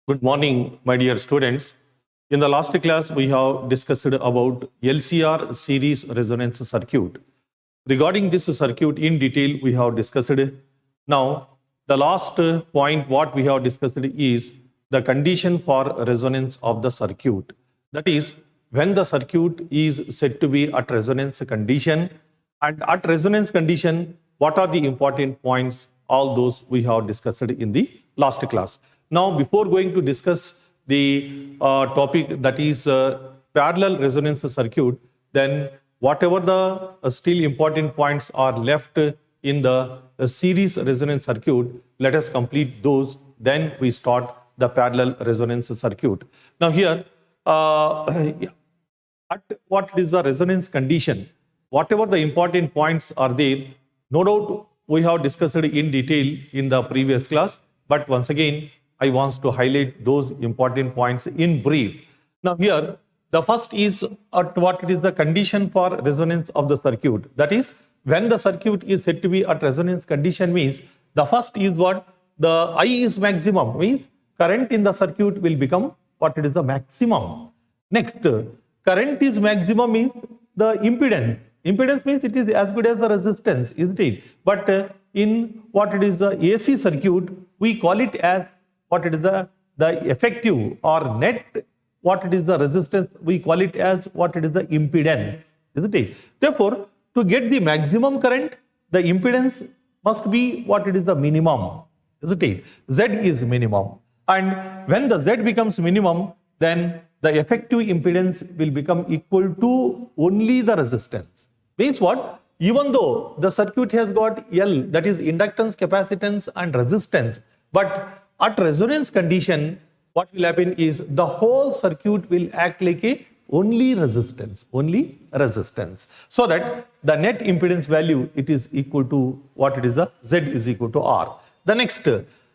Good morning, my dear students. In the last class, we have discussed about LCR series resonance circuit. Regarding this circuit in detail, we have discussed. Now, the last point what we have discussed is the condition for resonance of the circuit. That is, when the circuit is said to be at resonance condition, and at resonance condition, what are the important points? All those we have discussed in the last class. Now, before going to discuss the topic that is parallel resonance circuit, then whatever the still important points are left in the series resonance circuit, let us complete those. Then we start the parallel resonance circuit. Now here, at what is the resonance condition, whatever the important points are there, no doubt we have discussed in detail in the previous class, but once again, I want to highlight those important points in brief. Now here, the first is at what is the condition for resonance of the circuit. That is, when the circuit is said to be at resonance condition means, the first is what? The I is maximum, means current in the circuit will become what it is the maximum. Next, current is maximum means the impedance. Impedance means it is as good as the resistance, isn't it? But in what it is the AC circuit, we call it as what it is the effective or net, what it is the resistance, we call it as what it is the impedance, isn't it? Therefore, to get the maximum current, the impedance must be what it is the minimum, isn't it? Z is minimum. And when the Z becomes minimum, then the effective impedance will become equal to only the resistance. Means what? Even though the circuit has got L, that is inductance, capacitance and resistance, but at resonance condition, what will happen is the whole circuit will act like a only resistance. So that the net impedance value, it is equal to what it is, the Z is equal to R. The next,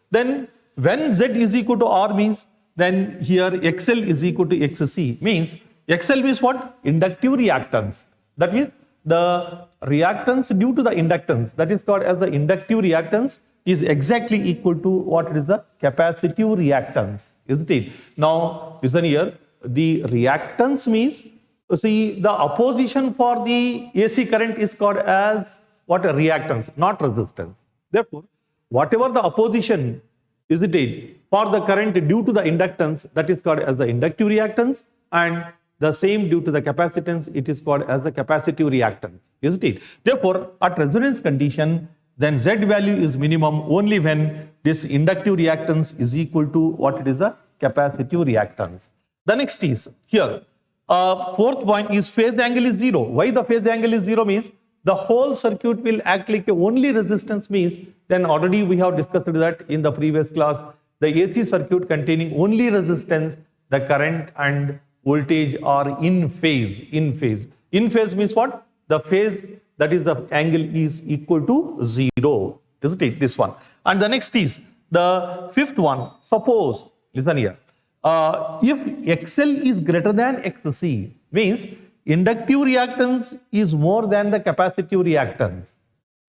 then when Z is equal to R means, then here XL is equal to XC, means XL means what? Inductive reactance. That means the reactance due to the inductance, that is called as the inductive reactance, is exactly equal to what is the capacitive reactance, isn't it? Now, listen here, the reactance means, see, the opposition for the AC current is called as what? A reactance, not resistance. Therefore, whatever the opposition, isn't it, for the current due to the inductance, that is called as the inductive reactance, and the same due to the capacitance, it is called as the capacitive reactance, isn't it? Therefore, at resonance condition, then Z value is minimum only when this inductive reactance is equal to what it is a capacitive reactance. The next is here, fourth point is phase angle is zero. Why the phase angle is zero means the whole circuit will act like a only resistance means, then already we have discussed that in the previous class, the AC circuit containing only resistance, the current and voltage are in phase. In phase means what? The phase, that is the angle is equal to zero, isn't it? This one. And the next is the fifth one. Suppose, listen here, if XL is greater than XC, means inductive reactance is more than the capacitive reactance.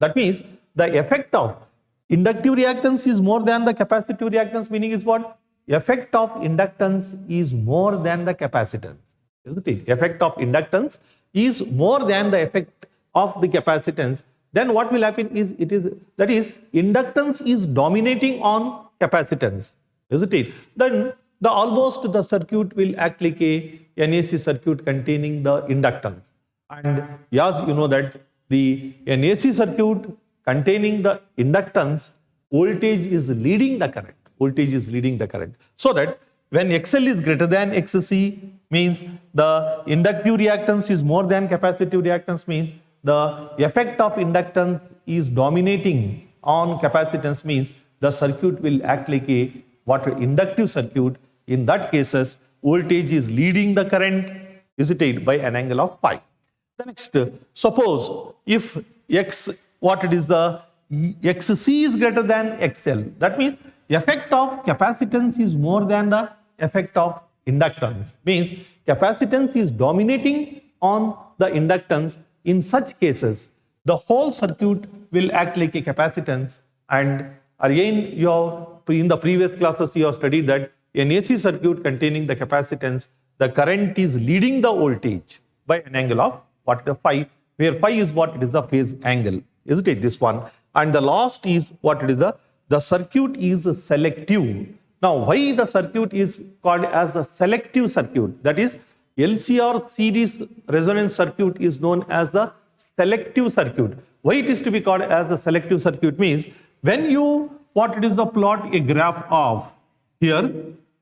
That means the effect of inductive reactance is more than the capacitive reactance, meaning is what? Effect of inductance is more than the capacitance, isn't it? Effect of inductance is more than the effect of the capacitance. Then what will happen is, that is inductance is dominating on capacitance, isn't it? Then almost the circuit will act like an AC circuit containing the inductance. And yes, you know that an AC circuit containing the inductance, voltage is leading the current. So that when XL is greater than XC means the inductive reactance is more than capacitive reactance, means the effect of inductance is dominating on capacitance, means the circuit will act like a inductive circuit. In that cases, voltage is leading the current, is it, by an angle of phi. The next, suppose if XC is greater than XL, that means effect of capacitance is more than the effect of inductance, means capacitance is dominating on the inductance. In such cases, the whole circuit will act like a capacitance, and again you have, in the previous classes you have studied that an AC circuit containing the capacitance, the current is leading the voltage by an angle of what the phi, where phi is what it is the phase angle, isn't it, this one? And the last is what it is the circuit is selective. Now, why the circuit is called as the selective circuit? That is, LCR series resonance circuit is known as the selective circuit. Why it is to be called as the selective circuit means, when you, what it is the plot a graph of here,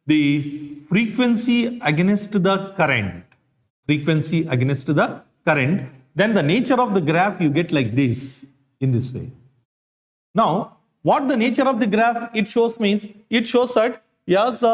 the frequency against the current, frequency against the current, then the nature of the graph you get like this, in this way. Now, what the nature of the graph it shows means, it shows that as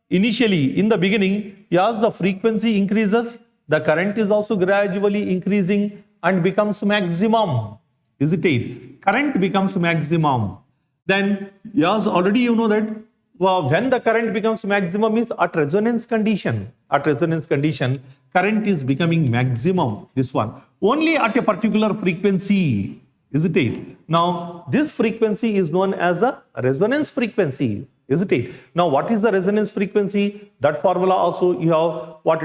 initially in the beginning, as the frequency increases, the current is also gradually increasing and becomes maximum, isn't it? Current becomes maximum. Then, as already you know that when the current becomes maximum is at resonance condition. At resonance condition, current is becoming maximum, this one. Only at a particular frequency, isn't it? Now, this frequency is known as a resonance frequency, isn't it? Now, what is the resonance frequency? That formula also you have what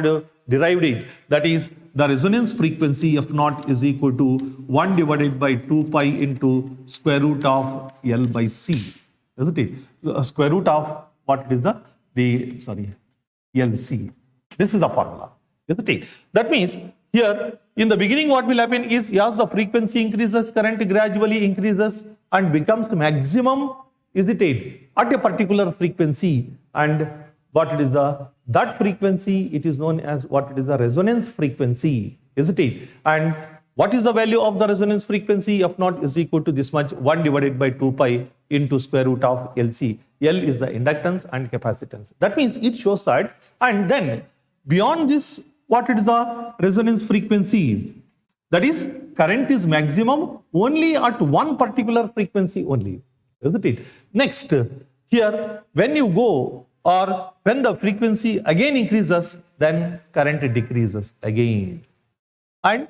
derived it. That is, the resonance frequency F naught is equal to 1 divided by 2 pi into square root of L by C, isn't it? So, square root of what is the LC. This is the formula, isn't it? That means here in the beginning what will happen is, as the frequency increases, current gradually increases and becomes maximum, isn't it, at a particular frequency, and what it is that frequency it is known as what it is the resonance frequency, isn't it? And what is the value of the resonance frequency? F naught is equal to this much, 1 divided by 2 pi into square root of LC. L is the inductance and capacitance. That means it shows that, and then beyond this, what it is the resonance frequency? That is, current is maximum only at one particular frequency only, isn't it? Next, here when you go, or when the frequency again increases, then current decreases again and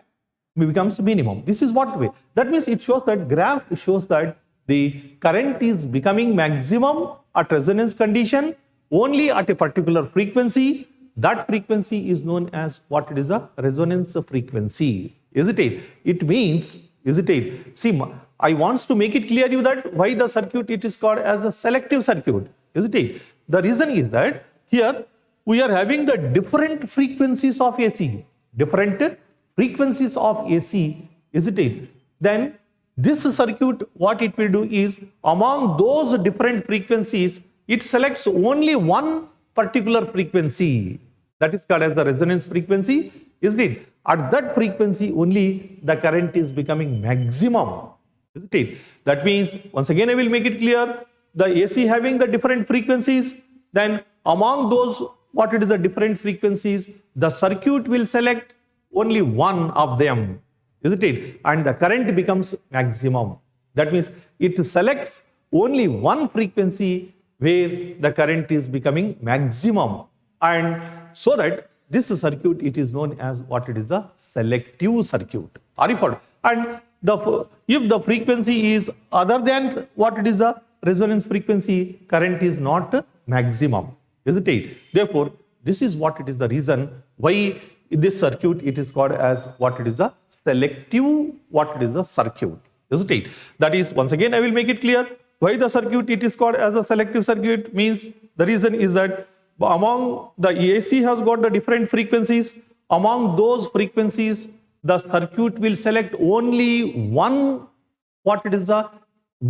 becomes minimum. This is what way. That means it shows that graph shows that the current is becoming maximum at resonance condition only at a particular frequency. That frequency is known as what it is a resonance frequency, isn't it? It means, isn't it? See, I want to make it clear you that why the circuit it is called as a selective circuit, isn't it? The reason is that here we are having the different frequencies of AC, different frequencies of AC, isn't it? Then this circuit, what it will do is, among those different frequencies, it selects only one particular frequency, that is called as the resonance frequency, isn't it? At that frequency only the current is becoming maximum, isn't it? That means, once again I will make it clear, the AC having the different frequencies, then among those what it is the different frequencies, the circuit will select only one of them, isn't it? And the current becomes maximum. That means it selects only one frequency where the current is becoming maximum, and so that this circuit it is known as what it is the selective circuit. Are you followed? And if the frequency is other than what it is the resonance frequency, current is not maximum, isn't it? Therefore, this is what it is the reason why this circuit it is called as what it is the selective, what it is the circuit, isn't it? That is, once again I will make it clear why the circuit it is called as a selective circuit means, the reason is that among the AC has got the different frequencies, among those frequencies the circuit will select only one, what it is the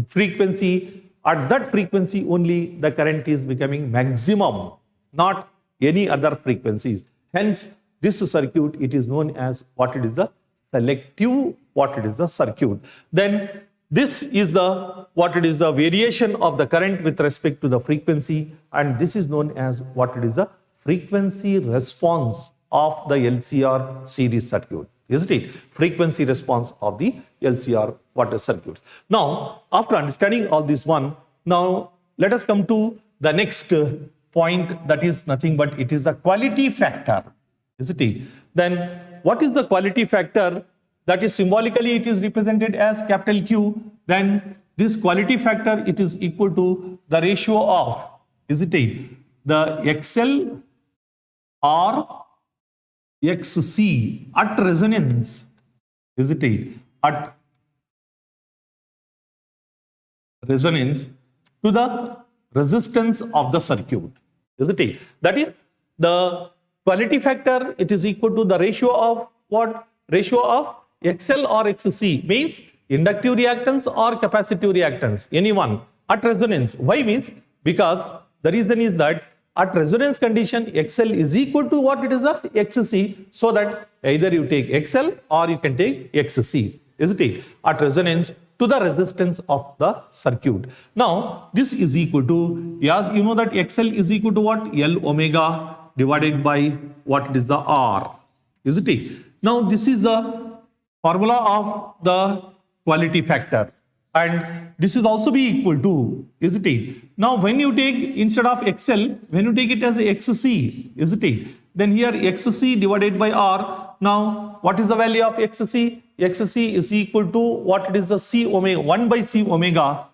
frequency. At that frequency only the current is becoming maximum, not any other frequencies. Hence, this circuit it is known as what it is the selective, what it is the circuit. Then this is the what it is the variation of the current with respect to the frequency, and this is known as what it is the frequency response of the LCR series circuit, isn't it? Frequency response of the LCR water circuits. Now, after understanding all this one, now let us come to the next point, that is nothing but it is the quality factor, isn't it? Then what is the quality factor? That is symbolically it is represented as capital Q. Then this quality factor it is equal to the ratio of, isn't it? the XL or XC at resonance, isn't it? At resonance to the resistance of the circuit, isn't it? That is the quality factor, it is equal to the ratio of what? Ratio of XL or XC, means inductive reactance or capacitive reactance, any one at resonance. Why? Means because the reason is that at resonance condition XL is equal to what? It is the XC, so that either you take XL or you can take XC, isn't it? At resonance to the resistance of the circuit. Now this is equal to, yes, you know that XL is equal to what? L omega divided by what? It is the R, isn't it? Now this is the formula of the quality factor, and this is also be equal to, isn't it? Now when you take, instead of XL, when you take it as XC, isn't it? Then here XC divided by R. Now what is the value of XC? XC is equal to what? It is the C omega, 1 by C omega,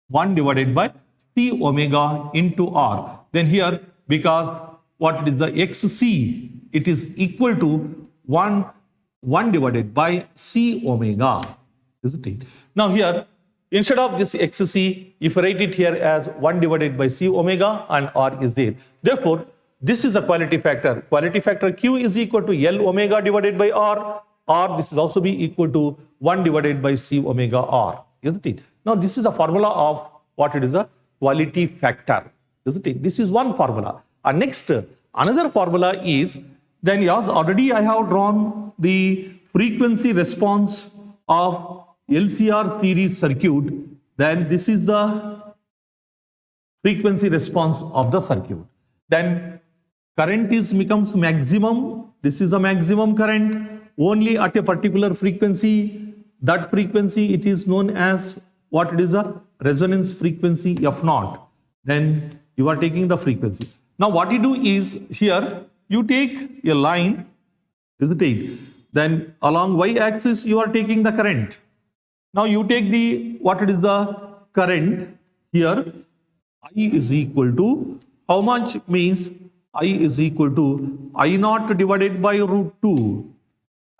1 divided by C omega into R. Then here, because what it is the XC, it is equal to 1 divided by C omega, isn't it? Now here, instead of this XC, if I write it here as 1 divided by C omega and R is there. Therefore, this is the quality factor. Quality factor Q is equal to L omega divided by R, or this is also be equal to 1 divided by C omega R, isn't it? Now this is the formula of what it is the quality factor, isn't it? This is one formula. And next, another formula is, then yes, already I have drawn the frequency response of LCR series circuit. Then this is the frequency response of the circuit. Then current becomes maximum. This is the maximum current only at a particular frequency. That frequency, it is known as what? It is a resonance frequency F0. Then you are taking the frequency. Now what you do is, here you take a line, isn't it? Then along y-axis you are taking the current. Now you take the, what it is the current here, I is equal to, how much? Means I is equal to I0 divided by root 2.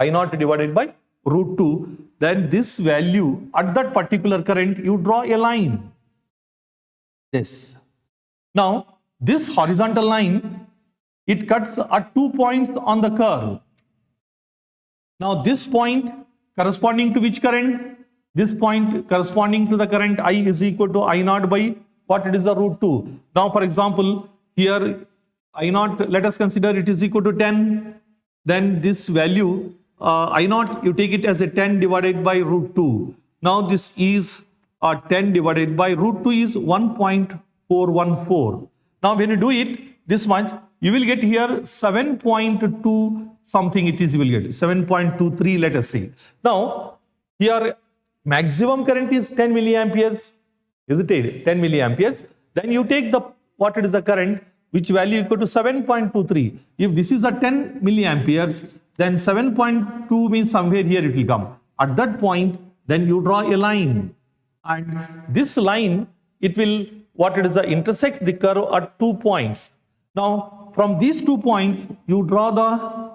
I0 divided by root 2. Then this value at that particular current, you draw a line. This. Now this horizontal line, it cuts at 2 points on the curve. Now this point corresponding to which current? This point corresponding to the current I is equal to I0 by what? It is the root 2. Now for example, here I0, let us consider it is equal to 10. Then this value I0, you take it as a 10 divided by root 2. Now this is 10 divided by root 2 is 1.414. Now when you do it this much, you will get here 7.2 something, it is, you will get 7.23, let us say. Now here maximum current is 10 milliamperes, isn't it? 10 milliamperes. Then you take the, what it is the current, which value equal to 7.23. If this is a 10 milliamperes, then 7.2 means somewhere here it will come. At that point, then you draw a line, and this line, it will, what it is the intersect the curve at 2 points. Now from these 2 points, you draw the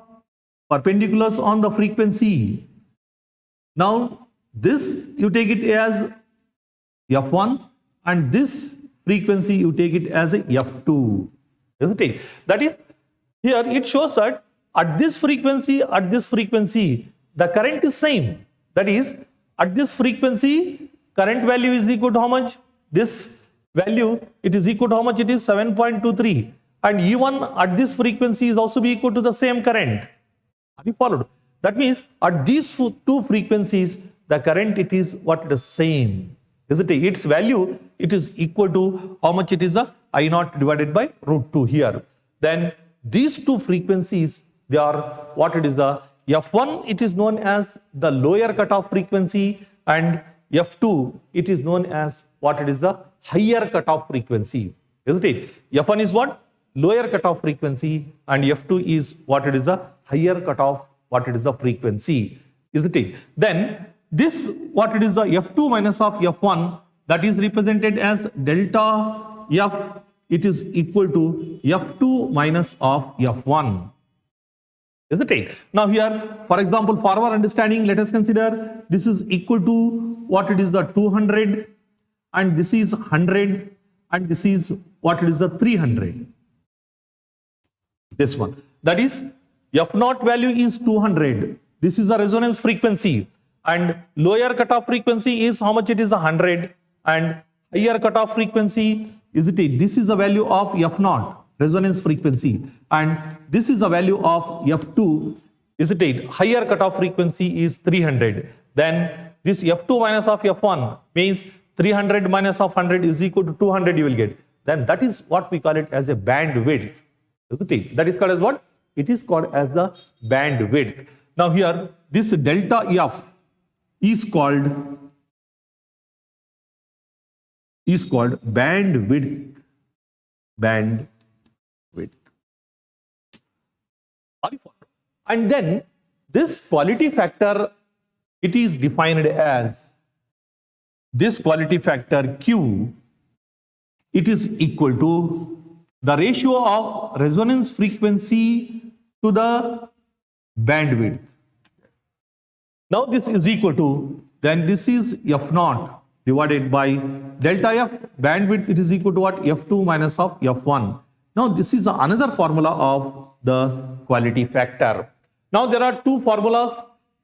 perpendiculars on the frequency. Now this you take it as F1, and this frequency you take it as a F2, isn't it? That is, here it shows that at this frequency, the current is same. That is, at this frequency, current value is equal to how much? This value, it is equal to how much? It is 7.23. And even at this frequency is also be equal to the same current. Have you followed? That means at these two frequencies, the current, it is what? It is same. Isn't it? Its value, it is equal to how much? It is the I0 divided by root 2 here. Then these two frequencies, they are what? It is the F1, it is known as the lower cutoff frequency, and F2, it is known as what? It is the higher cutoff frequency, isn't it? F1 is what? Lower cutoff frequency, and F2 is what? It is the higher cutoff, what? It is the frequency, isn't it? Then this, what it is the F2 minus of F1, that is represented as delta F it is equal to F2 minus of F1. Isn't it? Now here, for example, for our understanding, let us consider this is equal to what it is the 200 and this is 100 and this is what it is the 300. This one. That is F0 value is 200. This is a resonance frequency and lower cutoff frequency is how much it is 100 and higher cutoff frequency is it? This is the value of F0 resonance frequency and this is the value of F2 is it? Higher cutoff frequency is 300. Then this F2 minus of F1 means 300 minus of 100 is equal to 200 you will get. Then that is what we call it as a bandwidth. Isn't it? That is called as what? It is called as the bandwidth. Now here this delta F is called bandwidth. And then this quality factor, it is defined as this quality factor Q, it is equal to the ratio of resonance frequency to the bandwidth. Now this is equal to, then this is F0 divided by delta F bandwidth, it is equal to what? F2 minus of F1. Now this is another formula of the quality factor. Now there are two formulas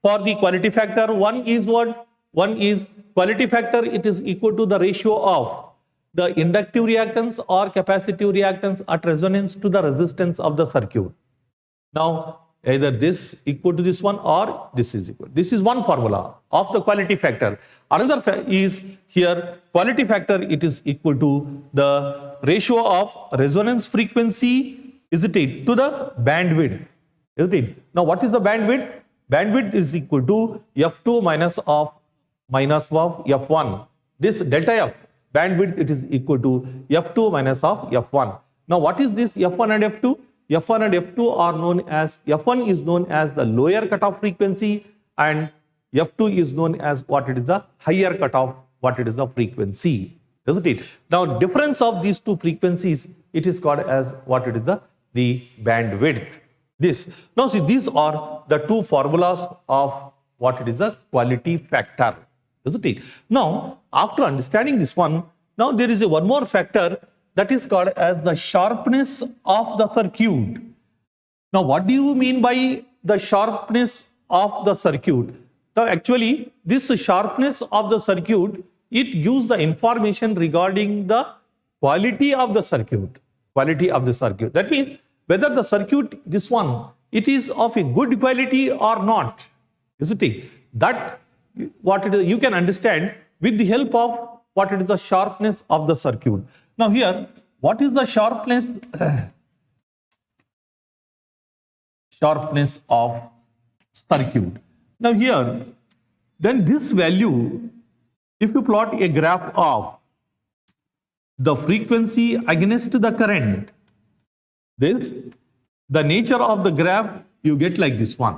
for the quality factor. One is what? One is quality factor, it is equal to the ratio of the inductive reactance or capacitive reactance at resonance to the resistance of the circuit. Now either this equal to this one or this is equal. This is one formula of the quality factor. Another is here quality factor, it is equal to the ratio of resonance frequency is it to the bandwidth. Is it? Now what is the bandwidth? Bandwidth is equal to F2 minus of F1. This delta F bandwidth, it is equal to F2 minus of F1. Now what is this F1 and F2? F1 and F2 are known as, F1 is known as the lower cutoff frequency and F2 is known as what it is the higher cutoff, what it is the frequency. Isn't it? Now difference of these two frequencies, it is called as what it is the bandwidth. This. Now see, these are the two formulas of what it is the quality factor. Isn't it? Now after understanding this one, now there is one more factor that is called as the sharpness of the circuit. Now what do you mean by the sharpness of the circuit? Now actually this sharpness of the circuit, it gives the information regarding the quality of the circuit. Quality of the circuit. That means whether the circuit, this one, it is of a good quality or not. Isn't it? That what it is, you can understand with the help of what it is the sharpness of the circuit. Now here, what is the sharpness? Sharpness of circuit. Now here, then this value, if you plot a graph of the frequency against the current, this, the nature of the graph, you get like this one.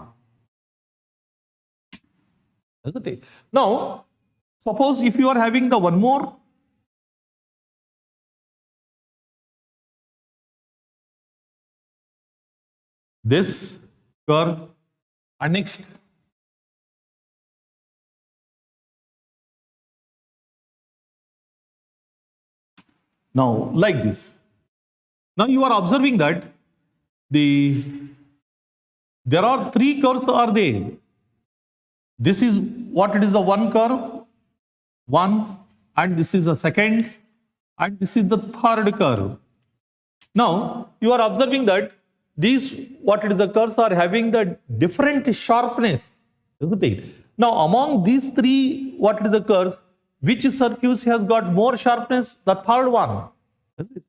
Isn't it? Now, suppose if you are having the one more, this curve and next now like this. Now you are observing that there are three curves are there. This is what it is the one curve, one, and this is the second, and this is the third curve. Now you are observing that these what it is the curves are having the different sharpness, isn't it? Now among these three what it is the curves, which circuit has got more sharpness? The third one.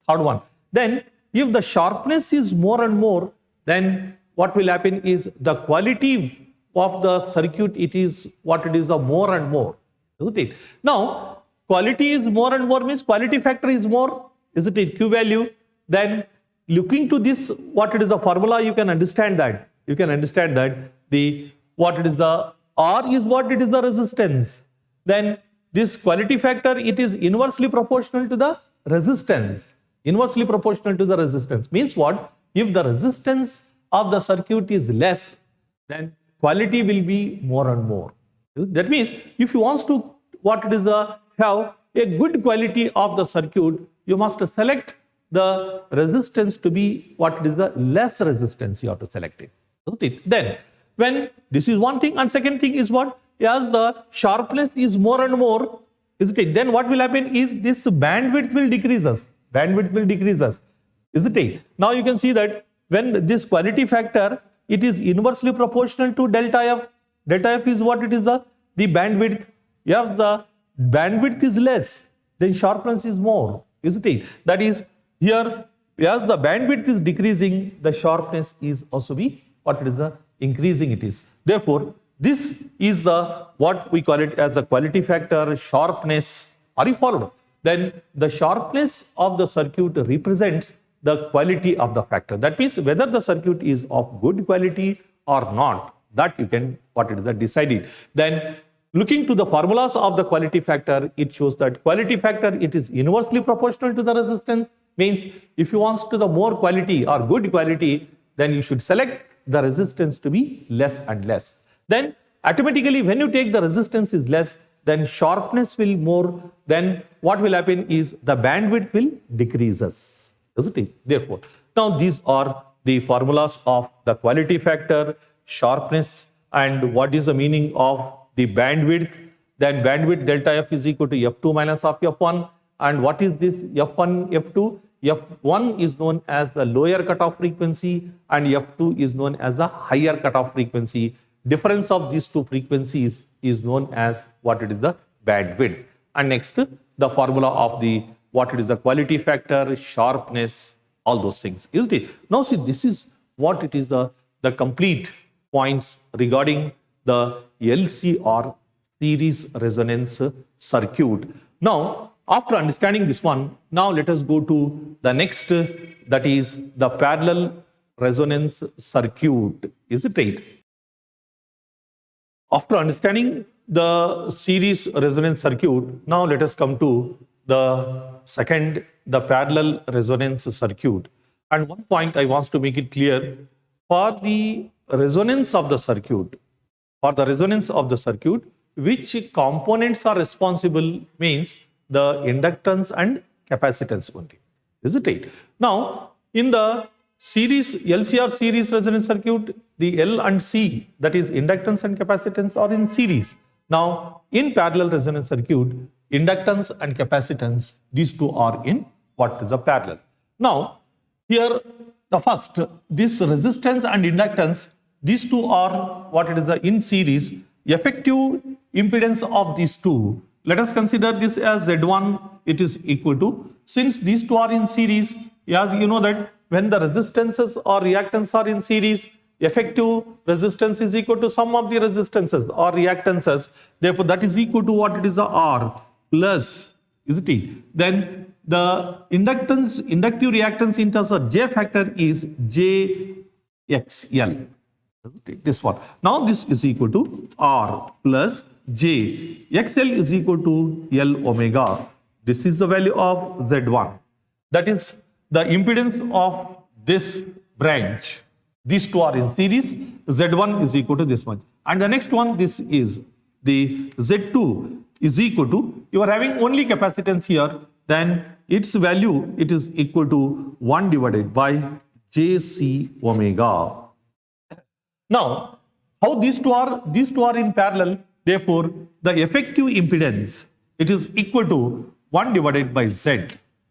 Third one. Then if the sharpness is more and more, then what will happen is the quality of the circuit, it is what it is the more and more, isn't it? Now quality is more and more means quality factor is more, isn't it? Q value. Then looking to this, what it is the formula, you can understand that. You can understand that the what it is the R is what it is the resistance. Then this quality factor, it is inversely proportional to the resistance. Inversely proportional to the resistance. Means what? If the resistance of the circuit is less, then quality will be more and more. That means if you want to have a good quality of the circuit, you must select the resistance to be what is the less resistance you have to select it. Isn't it? Then when this is one thing, and second thing is what? As the sharpness is more and more, isn't it? Then what will happen is this bandwidth will decreases. Bandwidth will decreases. Isn't it? Now you can see that when this quality factor, it is inversely proportional to delta F. Delta F is what? It is the bandwidth. If the bandwidth is less, then sharpness is more. Isn't it? That is, here, as the bandwidth is decreasing, the sharpness is also be what it is the increasing it is. Therefore, this is the what we call it as a quality factor, sharpness. Are you followed? Then the sharpness of the circuit represents the quality of the factor. That means whether the circuit is of good quality or not, that you can what it is that decide it. Then looking to the formulas of the quality factor, it shows that quality factor, it is inversely proportional to the resistance. Means if you want to the more quality or good quality, then you should select the resistance to be less and less. Then automatically when you take the resistance is less, then sharpness will more, then what will happen is the bandwidth will decreases. Isn't it? Therefore, now these are the formulas of the quality factor, sharpness, and what is the meaning of the bandwidth. Then bandwidth delta F is equal to F2 minus of F1. And what is this F1, F2? F1 is known as the lower cutoff frequency and F2 is known as the higher cutoff frequency. Difference of these two frequencies is known as what it is the bandwidth. And next, the formula of the what it is the quality factor, sharpness, all those things, isn't it? Now see, this is what it is the complete points regarding the LC or series resonance circuit. Now, after understanding this one, now let us go to the next, that is the parallel resonance circuit, isn't it? After understanding the series resonance circuit, now let us come to the second, the parallel resonance circuit. And one point I want to make it clear, for the resonance of the circuit, which components are responsible means the inductance and capacitance only, isn't it? Now, in the series, LCR series resonance circuit, the L and C, that is inductance and capacitance, are in series. Now, in parallel resonance circuit, inductance and capacitance, these two are in what is the parallel. Now, here the first, this resistance and inductance, these two are what it is the in series. Effective impedance of these two, let us consider this as Z1, it is equal to, since these two are in series, as you know that when the resistances or reactance are in series, effective resistance is equal to sum of the resistances or reactances. Therefore, that is equal to what it is the R plus, isn't it? Then the inductive reactance in terms of J factor is JXL. This one. Now this is equal to R plus J. XL is equal to L omega. This is the value of Z1. That is the impedance of this branch. These two are in series. Z1 is equal to this one. And the next one, this is the Z2 is equal to, you are having only capacitance here, then its value, it is equal to 1 divided by JC omega. Now, how these two are in parallel, therefore, the effective impedance, it is equal to 1 divided by Z,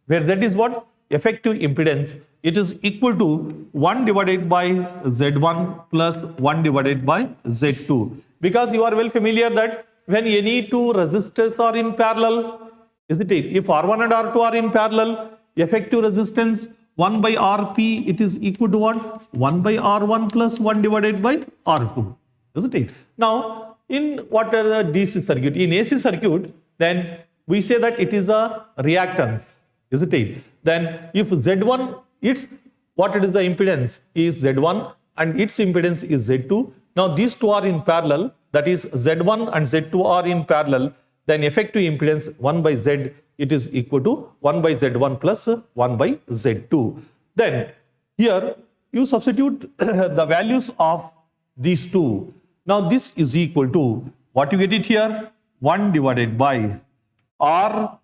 where Z is what? Effective impedance, it is equal to 1 divided by Z1 plus 1 divided by Z2. Because you are well familiar that when any two resistors are in parallel, isn't it? If R1 and R2 are in parallel, effective resistance 1 by Rp, it is equal to what? 1 by R1 plus 1 divided by R2, isn't it? Now, in what are the DC circuit? In AC circuit, then we say that it is a reactance, isn't it? Then if Z1, its what it is the impedance is Z1 and its impedance is Z2. Now these two are in parallel, that is Z1 and Z2 are in parallel. then effective impedance 1 by Z, it is equal to 1 by Z1 plus 1 by Z2. Then here you substitute the values of these two. Now this is equal to, what you get it here, 1 divided by R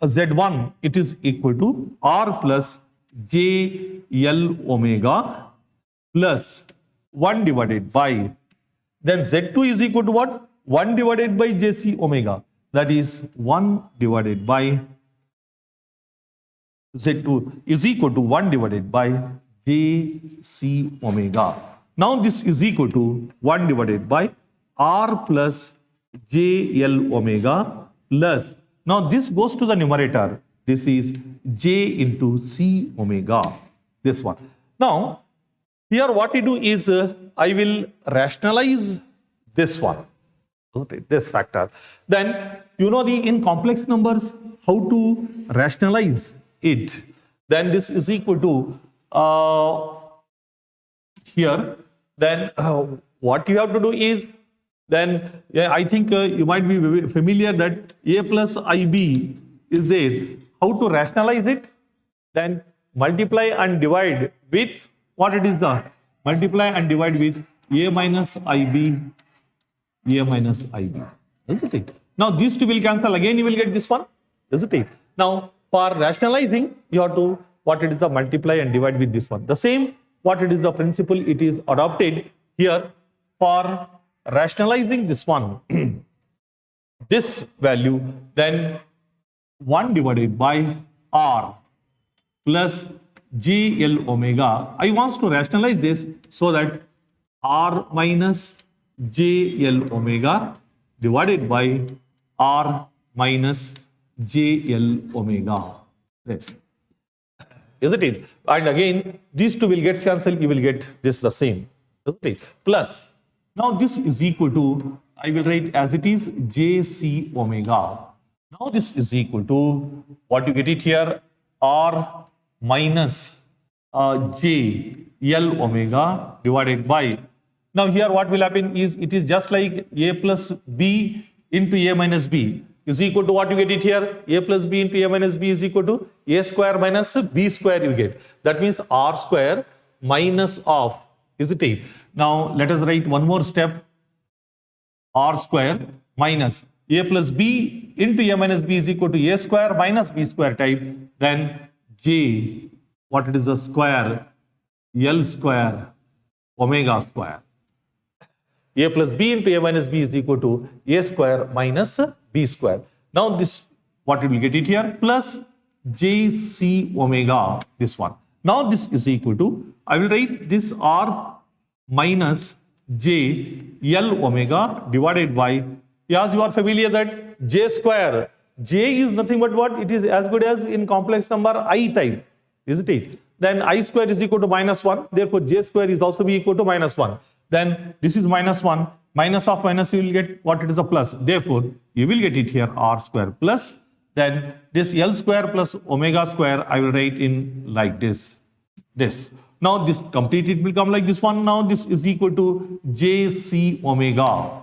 Z1, it is equal to R plus J L omega plus 1 divided by, then Z2 is equal to what? 1 divided by JC omega, that is 1 divided by Z2 is equal to 1 divided by JC omega. Now this is equal to 1 divided by R plus JL omega plus, now this goes to the numerator, this is J into C omega, this one. Now here what we do is I will rationalize this one, this factor. Then you know in complex numbers how to rationalize it. Then this is equal to here. Then what you have to do is, then I think you might be familiar that A plus IB is there. How to rationalize it? Then multiply and divide with what it is the multiply and divide with A minus IB, A minus IB, isn't it? Now these two will cancel, again you will get this one, isn't it? Now for rationalizing you have to, what it is the multiply and divide with this one. The same, what it is the principle it is adopted here for rationalizing this one, this value, then 1 divided by R plus JL omega. I want to rationalize this so that R minus JL omega divided by R minus JL omega. This. Isn't it? And again, these two will get cancelled, you will get this the same. Isn't it? Plus, now this is equal to, I will write as it is JC omega. Now this is equal to, what you get it here, R minus JL omega divided by, now here what will happen is, it is just like A plus B into A minus B is equal to, what you get it here, A plus B into A minus B is equal to A square minus B square you get. That means R square minus of, isn't it? Now let us write one more step, R square minus A plus B into A minus B is equal to A square minus B square type, then J, what it is a square, L square, omega square. A plus B into A minus B is equal to A square minus B square. Now this, what we will get it here, plus JC omega, this one. Now this is equal to, I will write this R minus J L omega divided by, as you are familiar that J square, J is nothing but what? It is as good as in complex number I type, isn't it? Then I square is equal to minus 1, therefore J square is also be equal to minus 1. Then this is minus 1, minus of minus you will get what it is a plus. Therefore, you will get it here R square plus, then this L square plus omega square I will write in like this. Now this complete it will come like this one. Now this is equal to JC omega.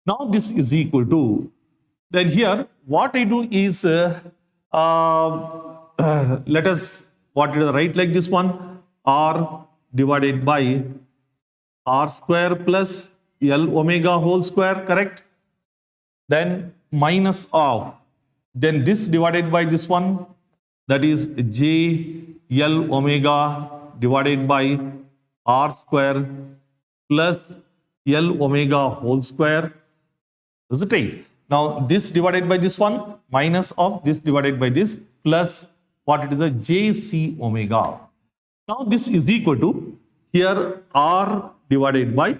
Now this is equal to, then here what I do is, let us, what is write like this one, R divided by R square plus L omega whole square, correct? Then minus of, then this divided by this one, that is J L omega divided by R square plus L omega whole square, is it right? Now this divided by this one, minus of this divided by this, plus what it is a JC omega. Now this is equal to, here R divided by,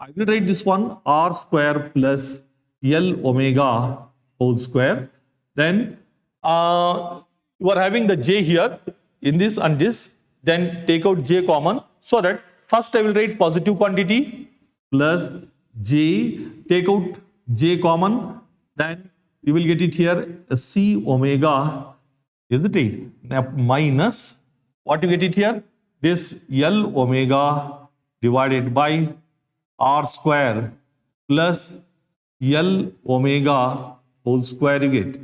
I will write this one, R square plus L omega whole square. Then you are having the J here in this and this, then take out J common, so that first I will write positive quantity plus J, take out J common, then you will get it here C omega, isn't it? Minus, what you get it here? This L omega divided by R square plus L omega whole square you get.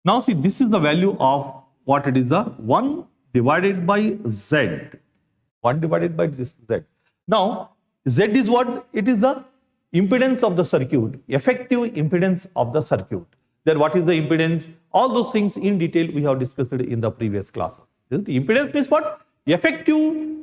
Now see, this is the value of what it is, the 1 divided by z. 1 divided by this z. Now, z is what? It is the impedance of the circuit, effective impedance of the circuit. Then what is the impedance? All those things in detail we have discussed in the previous classes. The impedance means what? Effective,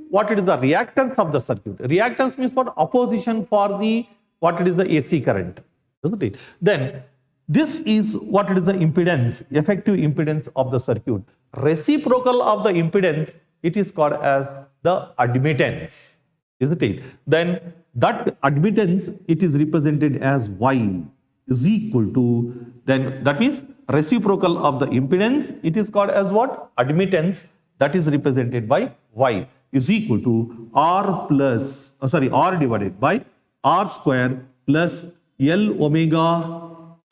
what it is, the reactance of the circuit. Reactance means what? Opposition for the, what it is, the AC current. Isn't it? Then this is what it is, the impedance, effective impedance of the circuit. Reciprocal of the impedance, it is called as the admittance. Isn't it? Then that admittance, it is represented as Y is equal to, then that means reciprocal of the impedance, it is called as what? Admittance, that is represented by Y is equal to R plus, R divided by R square plus L omega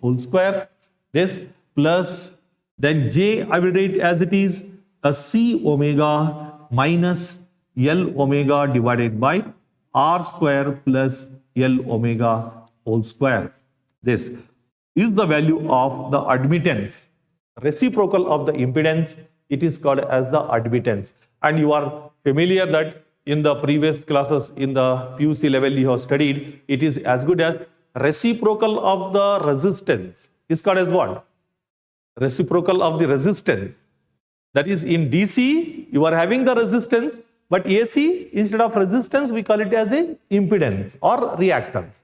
whole square, this plus, then J I will write as it is a C omega minus L omega divided by R square plus L omega whole square. This is the value of the admittance. Reciprocal of the impedance, it is called as the admittance. And you are familiar that in the previous classes in the PUC level you have studied, it is as good as reciprocal of the resistance. Is called as what? Reciprocal of the resistance. That is, in DC, you are having the resistance, but AC, instead of resistance, we call it as a impedance or reactance.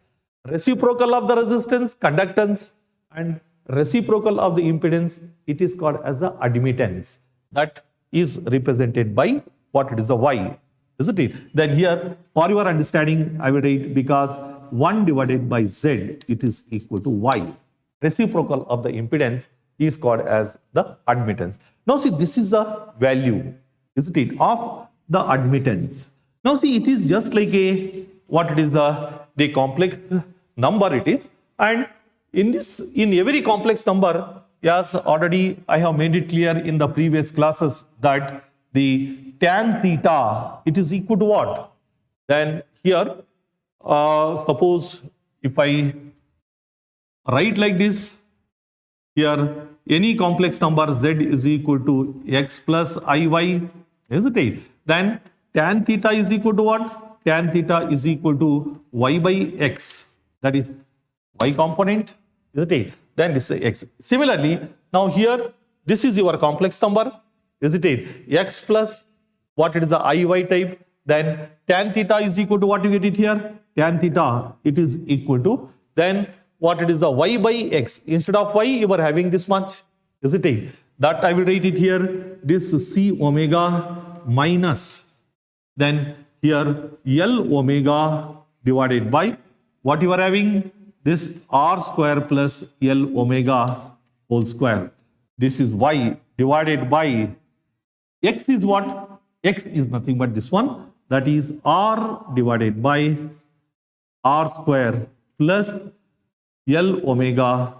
Reciprocal of the resistance, conductance, and reciprocal of the impedance, it is called as the admittance. That is represented by what it is, a Y, isn't it? Then here, for your understanding, I will write because 1 divided by Z, it is equal to Y. Reciprocal of the impedance is called as the admittance. Now see, this is the value, isn't it, of the admittance. Now see, it is just like a, what it is, the complex number it is, and in every complex number, yes, already I have made it clear in the previous classes that the tan theta, it is equal to what? Then here, suppose if I write like this, here any complex number z is equal to x plus iy, isn't it? Then tan theta is equal to what? Tan theta is equal to y by x, that is y component, isn't it? Then this is x. Similarly, now here this is your complex number, isn't it? X plus what it is, the iy type. Then tan theta is equal to what you get it here? Tan theta, it is equal to, then what it is, the y by x. Instead of y, you are having this much, isn't it? That I will write it here, this C omega minus, then here L omega divided by what you are having, this R square plus L omega whole square. This is y divided by x is what? X is nothing but this one, that is R divided by R square plus L omega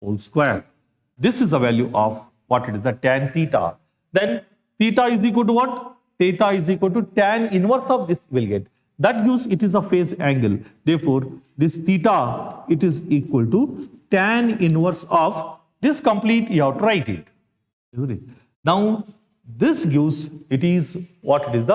whole square. This is the value of what it is, the tan theta. Then theta is equal to what? Theta is equal to tan inverse of this will get. That gives it is a phase angle. Therefore, this theta, it is equal to tan inverse of this complete, you have to write it. Isn't it? Now, this gives, it is what it is,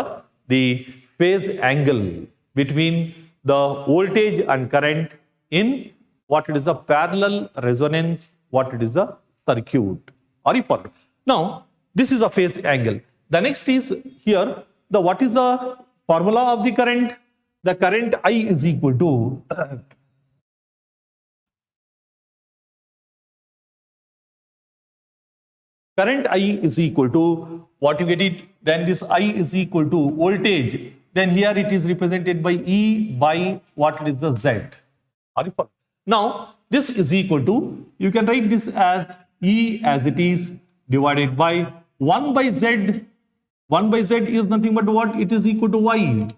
the phase angle between the voltage and current in what it is, a parallel resonance, what it is, the circuit. Are you followed? Now, this is a phase angle. The next is here, the what is the formula of the current? The current I is equal to current I is equal to what you get it, then this I is equal to voltage, then here it is represented by E by what is the Z. Are you followed? Now, this is equal to, you can write this as E as it is divided by 1 by Z. 1 by Z is nothing but what? It is equal to Y.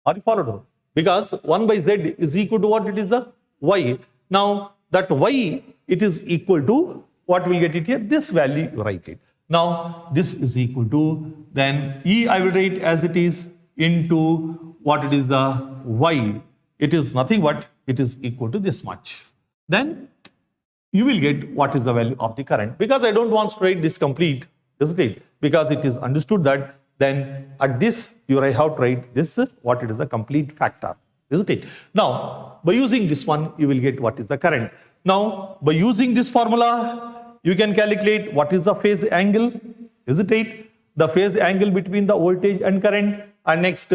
Are you followed? Because 1 by Z is equal to what? It is a Y. Now, that Y, it is equal to what we get it here? This value, you write it. Now, this is equal to, then E I will write as it is into what it is, the Y. It is nothing but it is equal to this much. Then you will get what is the value of the current. Because I don't want to write this complete, isn't it? Because it is understood that then at this, I have to write this, what it is the complete factor, isn't it? Now, by using this one, you will get what is the current. Now, by using this formula, you can calculate what is the phase angle, isn't it? The phase angle between the voltage and current, and next,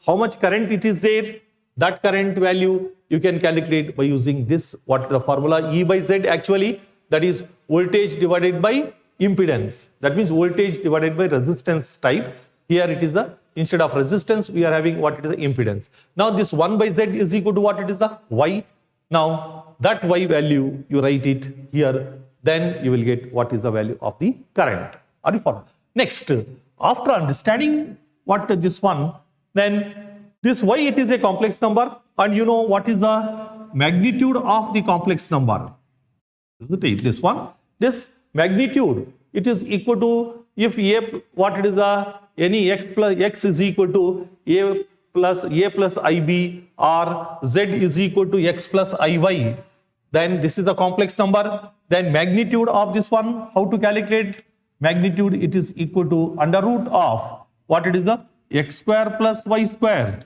how much current it is there. That current value you can calculate by using this, what is the formula, E by Z actually, that is voltage divided by impedance. That means voltage divided by resistance type. Here it is the, instead of resistance, we are having what it is the impedance. Now this 1 by Z is equal to what it is the Y. Now that Y value, you write it here, then you will get what is the value of the current. Are you following? Next, after understanding what this one, then this Y, it is a complex number, and you know what is the magnitude of the complex number. Isn't it? This one, this magnitude, it is equal to, if A, what it is the, any X plus X is equal to A plus IB, or Z is equal to X plus IY, then this is the complex number. Then magnitude of this one, how to calculate? Magnitude, it is equal to under root of, what it is the, X square plus Y square.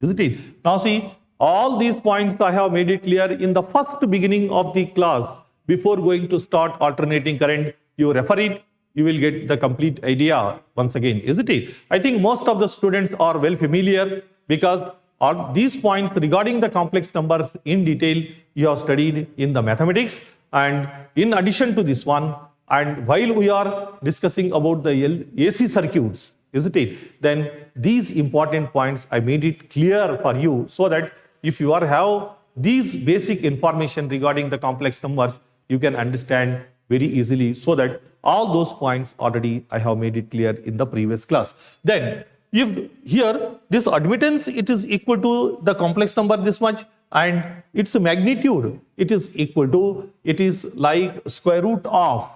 Isn't it? Now see, all these points I have made it clear in the first beginning of the class. Before going to start alternating current, you refer it, you will get the complete idea once again, isn't it? I think most of the students are well familiar, because all these points regarding the complex numbers in detail you have studied in the mathematics. And in addition to this one, and while we are discussing about the AC circuits, isn't it? Then these important points I made it clear for you, so that if you have these basic information regarding the complex numbers, you can understand very easily, so that all those points already I have made it clear in the previous class. Then if here this admittance, it is equal to the complex number this much, and its magnitude, it is equal to, it is like square root of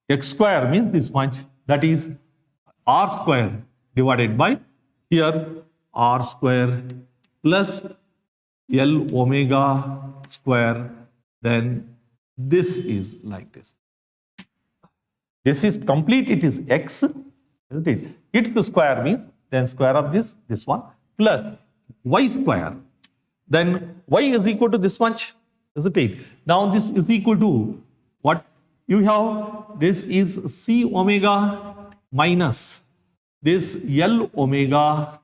X square means this much, that is R square divided by here R square plus L omega square. Then this is like this. This is complete, it is X, isn't it? It's the square means, then square of this one, plus Y square. Then Y is equal to this much, isn't it? Now this is equal to what you have, this is C omega minus this L omega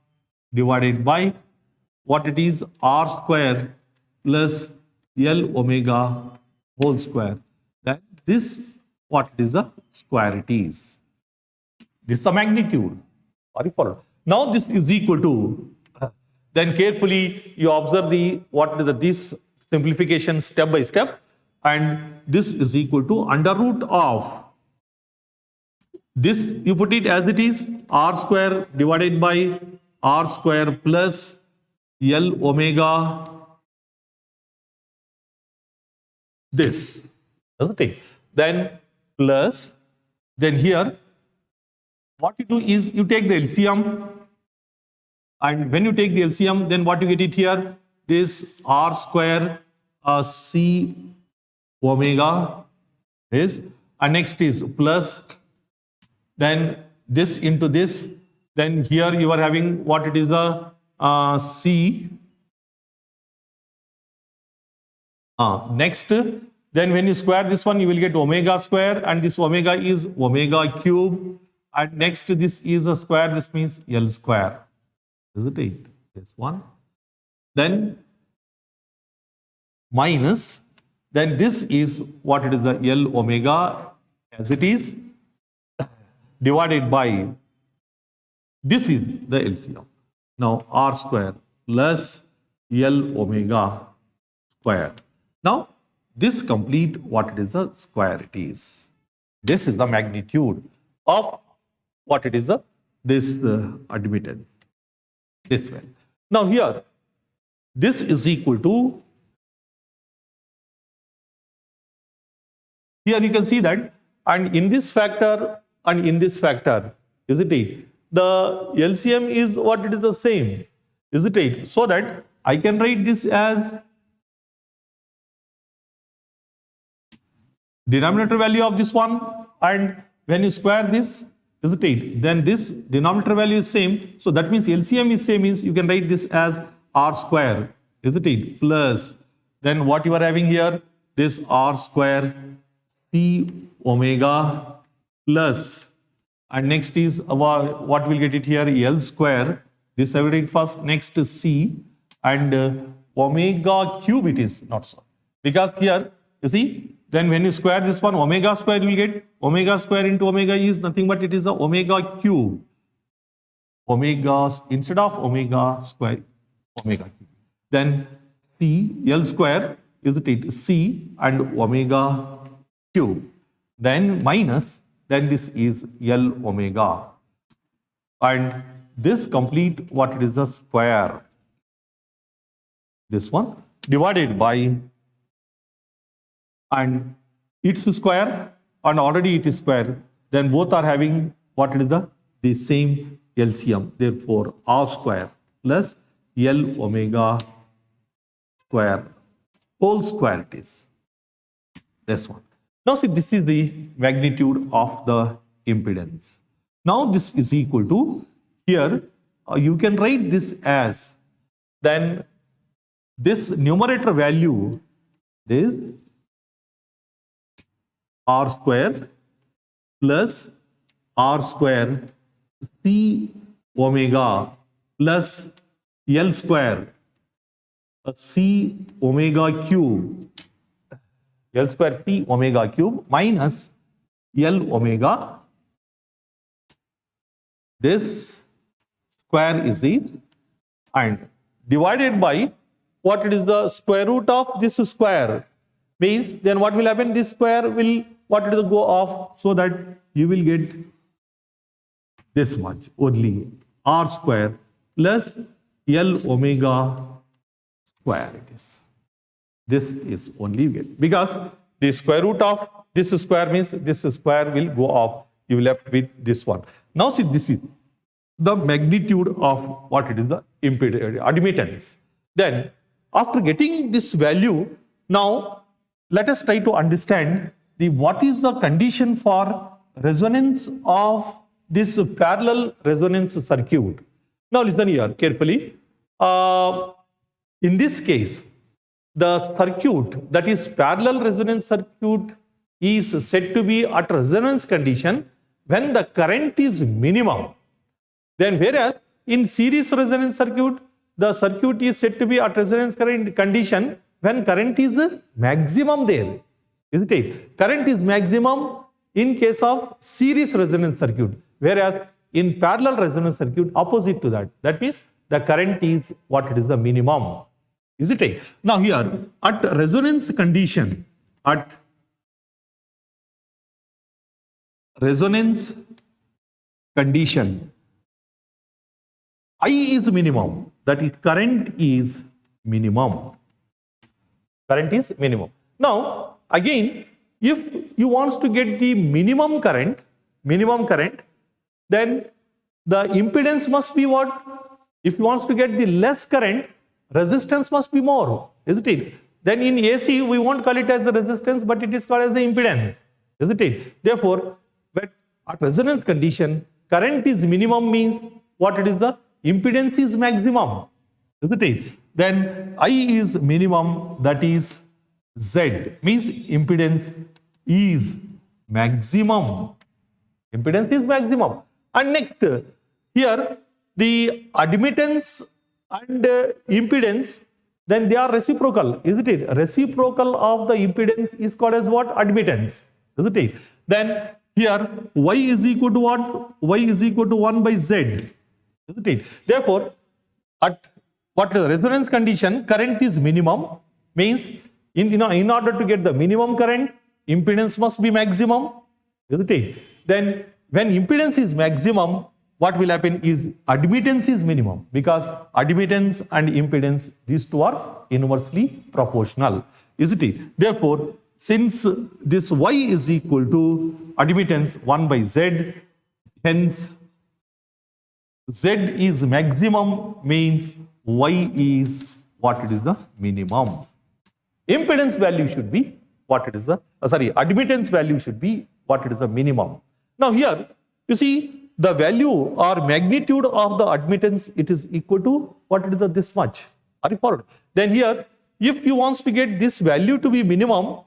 divided by what it is, R square plus L omega whole square. Then this, what is the square it is. This is the magnitude. Are you following? Now this is equal to, then carefully you observe the, what is the, this simplification step by step, and this is equal to under root of this, you put it as it is, R square divided by R square plus L omega this, doesn't it? Then plus, then here what you do is you take the LCM, and when you take the LCM, then what you get it here, this R square C omega is, and next is plus, then this into this, then here you are having what it is a C. Next, then when you square this one, you will get omega square, and this omega is omega cube, and next this is a square, this means L square, isn't it? This one. Then minus, then this is what it is, the L omega as it is, divided by, this is the LCM. Now R square plus L omega square. Now this complete what it is, the square it is. This is the magnitude of what it is, the this admittance. This way. Now here, this is equal to, here you can see that, and in this factor and in this factor, isn't it? The LCM is what it is, the same, isn't it? So that I can write this as denominator value of this one, and when you square this, is it 8? Then this denominator value is same. So that means LCM is same, means you can write this as R square, is it 8? Plus, then what you are having here, this R square C omega plus, and next is what we'll get it here, L square. This I will write first, next is C, and omega cube it is, not so. Because here, you see, then when you square this one, omega square you will get, omega square into omega is nothing but it is a omega cube. Omega, instead of omega square, omega cube. Then C, L square is it C and omega cube. Then minus, then this is L omega. And this complete what it is a square. This one divided by, and it's square and already it is square, then both are having what is the same LCM. Therefore, R square plus L omega square whole square it is. This one. Now see, this is the magnitude of the impedance. Now this is equal to, here you can write this as, then this numerator value is R square plus R square C omega plus L square C omega cube, L square C omega cube minus L omega. This square is it, and divided by what it is the square root of this square, means then what will happen, this square will what it will go off, so that you will get this much only, R square plus L omega square it is. This is only you get, because the square root of this square means this square will go off, you will left with this one. Now see, this is the magnitude of what it is the admittance. Then after getting this value, now let us try to understand what is the condition for resonance of this parallel resonance circuit. Now listen here carefully. In this case, the circuit, that is parallel resonance circuit, is said to be at resonance condition when the current is minimum. Then whereas in series resonance circuit, the circuit is said to be at resonance current condition when current is maximum there. Isn't it? Current is maximum in case of series resonance circuit, whereas in parallel resonance circuit, opposite to that. That means the current is what it is the minimum. Isn't it? Now here, at resonance condition, at resonance condition, I is minimum, that is current is minimum. Current is minimum. Now again, if you want to get the minimum current, then the impedance must be what? If you want to get the less current, resistance must be more, isn't it? Then in AC, we won't call it as the resistance, but it is called as the impedance, isn't it? Therefore, but at resonance condition, current is minimum means what it is the impedance is maximum, isn't it? Then I is minimum, that is Z, means impedance is maximum. Impedance is maximum. And next, here the admittance and impedance, then they are reciprocal, isn't it? Reciprocal of the impedance is called as what? Admittance, isn't it? Then here Y is equal to what? Y is equal to 1 by Z, isn't it? Therefore, at what is the resonance condition, current is minimum, means in order to get the minimum current, impedance must be maximum, isn't it? Then when impedance is maximum, what will happen is admittance is minimum, because admittance and impedance, these two are inversely proportional, isn't it? Therefore, since this Y is equal to admittance 1 by Z, hence Z is maximum means Y is what it is the minimum. Impedance value should be what it is the, admittance value should be what it is the minimum. Now here, you see the value or magnitude of the admittance, it is equal to what it is the, this much. Are you followed? Then here, if you want to get this value to be minimum,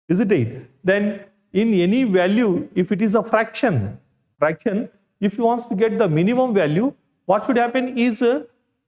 isn't it? Then in any value, if it is a fraction, if you want to get the minimum value, what should happen is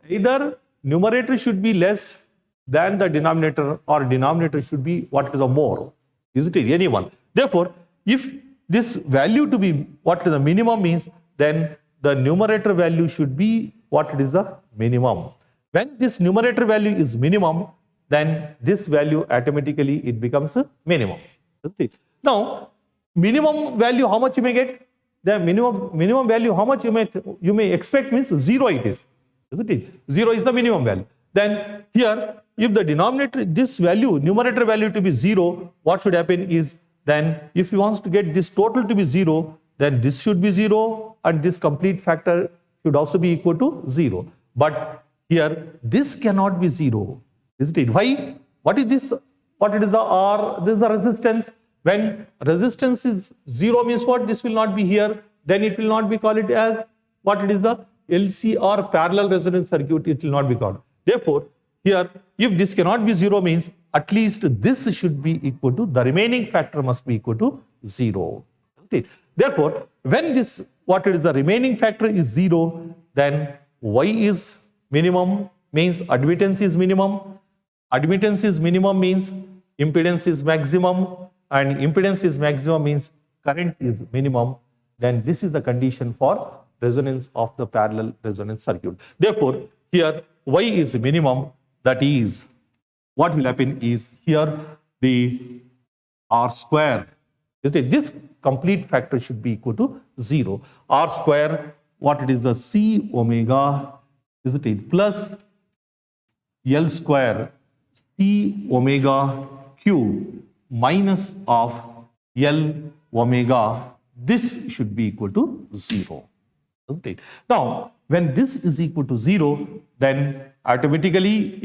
either numerator should be less than the denominator or denominator should be what is a more. Isn't it? Anyone. Therefore, if this value to be what is the minimum means, then the numerator value should be what it is the minimum. When this numerator value is minimum, then this value automatically it becomes a minimum. Isn't it? Now, minimum value how much you may get? The minimum value how much you may expect means 0 it is. Isn't it? 0 is the minimum value. Then here, if the denominator, this value, numerator value to be 0, what should happen is, then if you want to get this total to be 0, then this should be 0 and this complete factor should also be equal to 0. But here, this cannot be 0. Isn't it? Why? What is this? What it is the R? This is the resistance. When resistance is 0 means what? This will not be here. Then it will not be called as what it is the LC or parallel resonance circuit. It will not be called. Therefore, here, if this cannot be 0 means at least this should be equal to, the remaining factor must be equal to 0. Okay. Therefore, when this, what it is the remaining factor is 0, then Y is minimum means admittance is minimum. Admittance is minimum means impedance is maximum, and impedance is maximum means current is minimum. Then this is the condition for resonance of the parallel resonance circuit. Therefore, here Y is minimum, that is, what will happen is here the R square, this complete factor should be equal to 0. R square, what it is the C omega, isn't it, plus L square C omega cube minus of L omega, this should be equal to 0. Isn't it? Now, when this is equal to 0, then automatically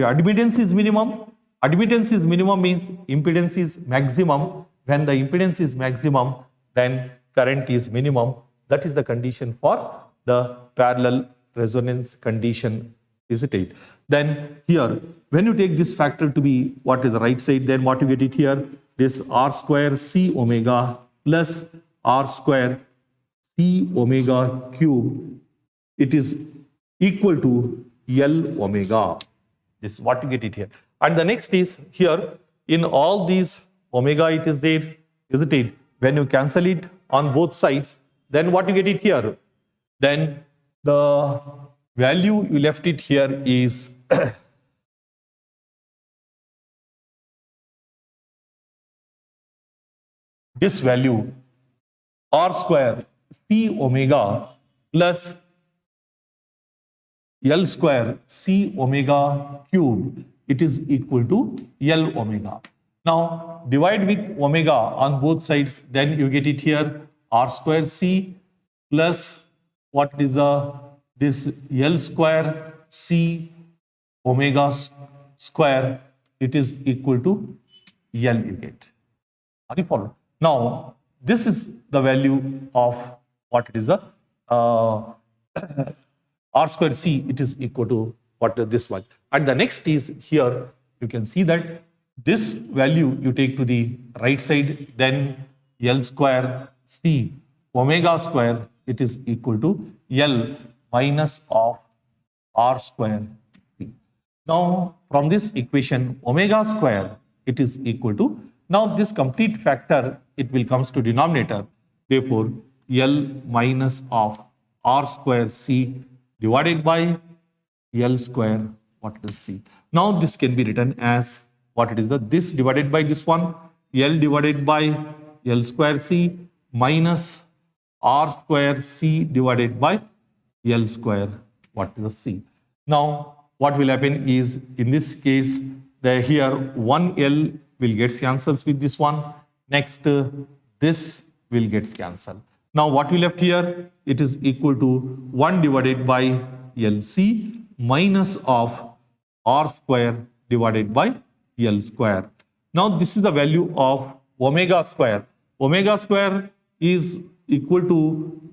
admittance is minimum. Admittance is minimum means impedance is maximum. When the impedance is maximum, then current is minimum. That is the condition for the parallel resonance condition, isn't it? Then here, when you take this factor to be what is the right side, then what you get it here, this R square C omega plus R square C omega cube, it is equal to L omega. This is what you get it here. And the next is here, in all these omega it is there, isn't it? When you cancel it on both sides, then what you get it here? Then the value you left it here is this value R square C omega plus L square C omega cube, it is equal to L omega. Now divide with omega on both sides, then you get it here R square C plus what is this L square C omega square, it is equal to L you get. Are you followed? Now this is the value of what it is the R square C, it is equal to what this much. And the next is here, you can see that this value you take to the right side, then L square C omega square, it is equal to L minus of R square C. Now from this equation, omega square, it is equal to, now this complete factor, it will comes to denominator. Therefore, L minus of R square C divided by L square, what is C. Now this can be written as what it is, this divided by this one, L divided by L square C minus R square C divided by L square, what is the C. Now what will happen is, in this case, here one L will get cancelled with this one. Next, this will get cancelled. Now what we left here, it is equal to 1 divided by LC minus of R square divided by L square. Now this is the value of omega square. Omega square is equal to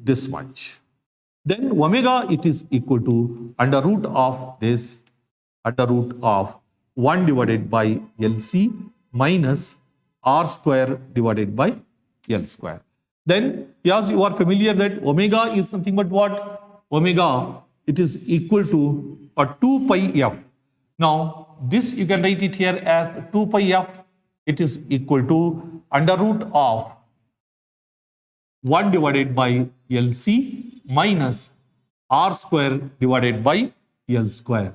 this much. Then omega, it is equal to under root of this, under root of 1 divided by LC minus R square divided by L square. Then, yes, you are familiar that omega is nothing but what? Omega, it is equal to a 2 pi f. Now, this you can write it here as 2 pi f. It is equal to under root of 1 divided by LC minus R square divided by L square.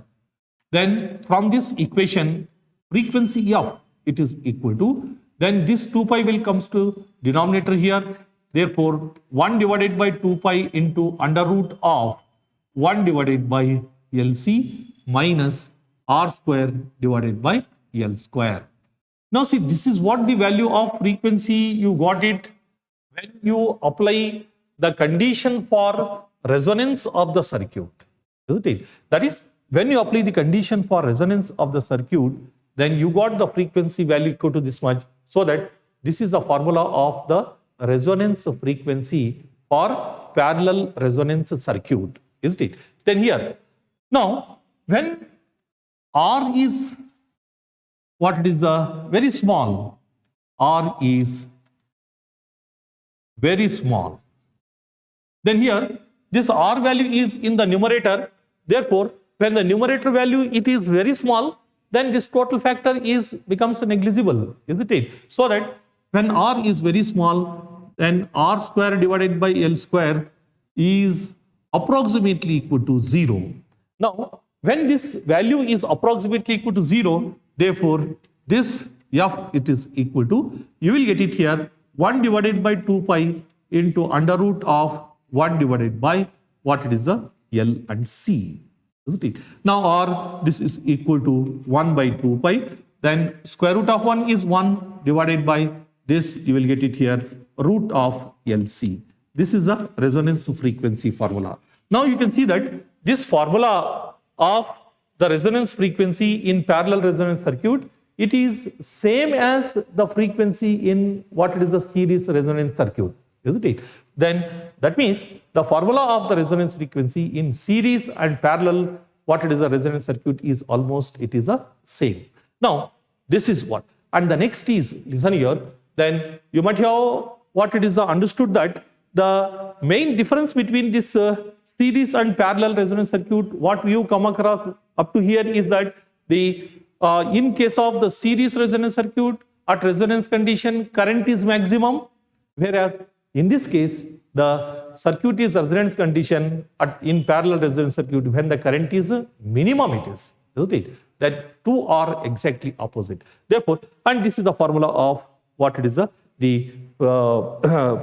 Then from this equation, frequency f, it is equal to, then this 2 pi will comes to denominator here. Therefore, 1 divided by 2 pi into under root of 1 divided by LC minus R square divided by L square. Now see, this is what the value of frequency, you got it when you apply the condition for resonance of the circuit, isn't it? That is, when you apply the condition for resonance of the circuit, then you got the frequency value equal to this much, so that this is the formula of the resonance frequency for parallel resonance circuit, isn't it? Then here, now when R is, what is the very small, R is very small, then here this R value is in the numerator. Therefore, when the numerator value it is very small, then this total factor is becomes negligible, isn't it? So that when R is very small, then R square divided by L square is approximately equal to 0. Now, when this value is approximately equal to 0, therefore, this f, it is equal to, you will get it here, 1 divided by 2 pi into under root of 1 divided by what it is the L and C, isn't it? Now, or this is equal to 1 by 2 pi, then square root of 1 is 1 divided by this, you will get it here, root of LC. This is the resonance frequency formula. Now, you can see that this formula of the resonance frequency in parallel resonance circuit, it is same as the frequency in what it is the series resonance circuit, isn't it? Then that means the formula of the resonance frequency in series and parallel, what it is the resonance circuit is almost, it is the same. Now, this is what. And the next is, listen here, then you might have what it is understood that the main difference between this series and parallel resonance circuit, what you come across up to here is that the in case of the series resonance circuit, at resonance condition, current is maximum, whereas in this case, the circuit is resonance condition in parallel resonance circuit when the current is minimum, it is, isn't it? That two are exactly opposite. Therefore, and this is the formula of what it is the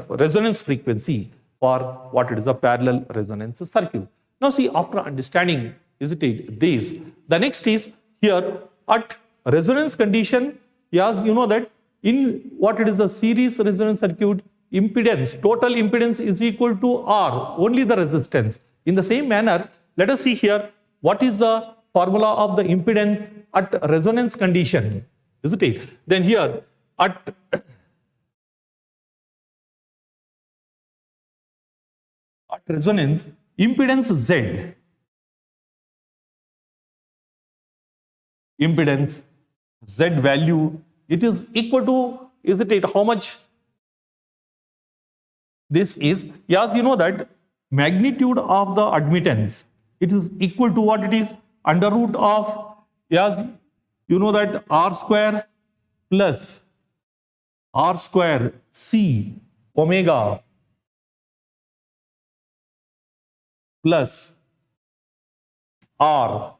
resonance frequency for what it is a parallel resonance circuit. Now see, after understanding, isn't it, this, the next is here at resonance condition, yes, you know that in what it is a series resonance circuit, impedance, total impedance is equal to R, only the resistance. In the same manner, let us see here what is the formula of the impedance at resonance condition, isn't it? Then here at resonance, impedance Z, impedance Z value, it is equal to, isn't it, how much this is? Yes, you know that magnitude of the admittance, it is equal to what it is, under root of, yes, you know that R square plus R square C omega plus R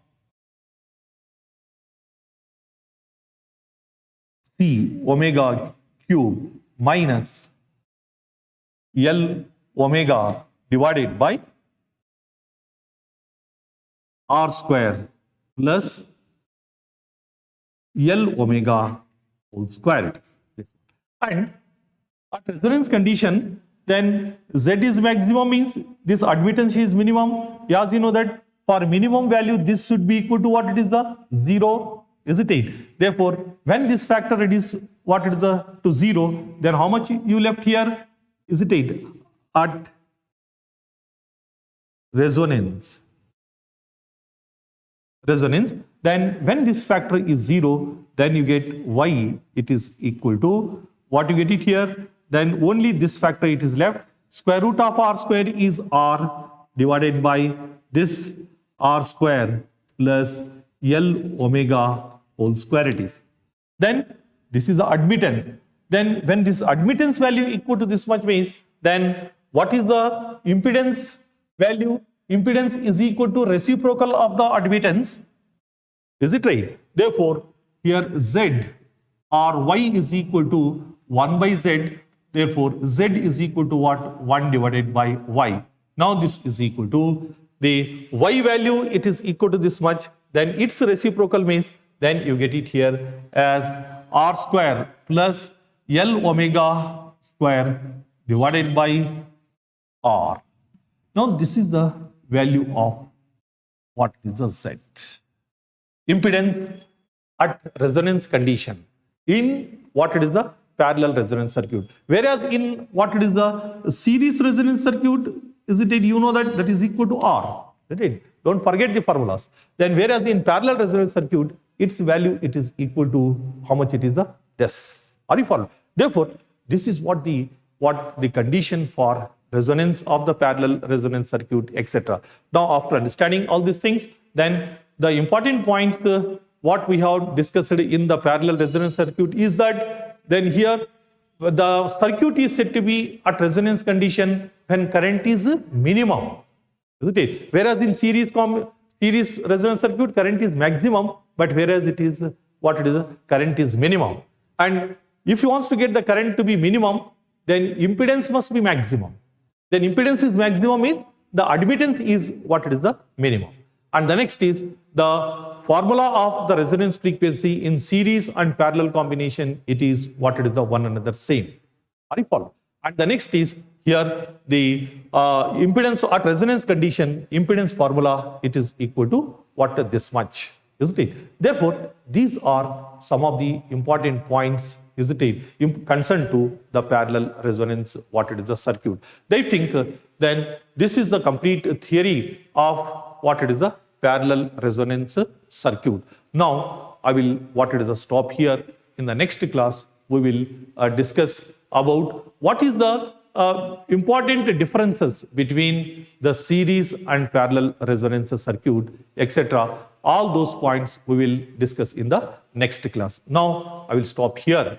C omega cube minus L omega divided by R square plus L omega whole square. And at resonance condition, then Z is maximum means this admittance is minimum. Yes, you know that for minimum value, this should be equal to what it is the 0. Isn't it? Therefore, when this factor reduces what is the to 0, then how much you left here? Isn't it? At resonance, then when this factor is 0, then you get y, it is equal to, what you get it here? Then only this factor it is left. Square root of r square is r divided by this r square plus L omega whole square it is. Then this is the admittance. Then when this admittance value equal to this much means, then what is the impedance value? Impedance is equal to reciprocal of the admittance. Is it right? Therefore, here z or y is equal to 1 by z. Therefore, z is equal to what? 1 divided by y. Now this is equal to the y value, it is equal to this much. Then its reciprocal means, then you get it here as r square plus L omega square divided by r. Now this is the value of what is the z. Impedance at resonance condition in what it is the parallel resonance circuit. Whereas in what it is the series resonance circuit, is it, you know that is equal to R. Don't forget the formulas. Then whereas in parallel resonance circuit, its value it is equal to how much it is the this. Are you following? Therefore, this is what the condition for resonance of the parallel resonance circuit, etc. Now, after understanding all these things, then the important points what we have discussed in the parallel resonance circuit is that then here the circuit is said to be at resonance condition when current is minimum, isn't it? Whereas in series resonance circuit, current is maximum, but whereas it is what it is, current is minimum. And if you want to get the current to be minimum, then impedance must be maximum. Then impedance is maximum means the admittance is what it is the minimum. And the next is the formula of the resonance frequency in series and parallel combination, it is what it is the one another same. Are you following? And the next is here the impedance at resonance condition, impedance formula, it is equal to what this much, isn't it? Therefore, these are some of the important points, isn't it, concerned to the parallel resonance, what it is the circuit. They think then this is the complete theory of what it is the parallel resonance circuit. Now, I will stop here. In the next class, we will discuss about what is the important differences between the series and parallel resonance circuit, etc. All those points we will discuss in the next class. Now, I will stop here.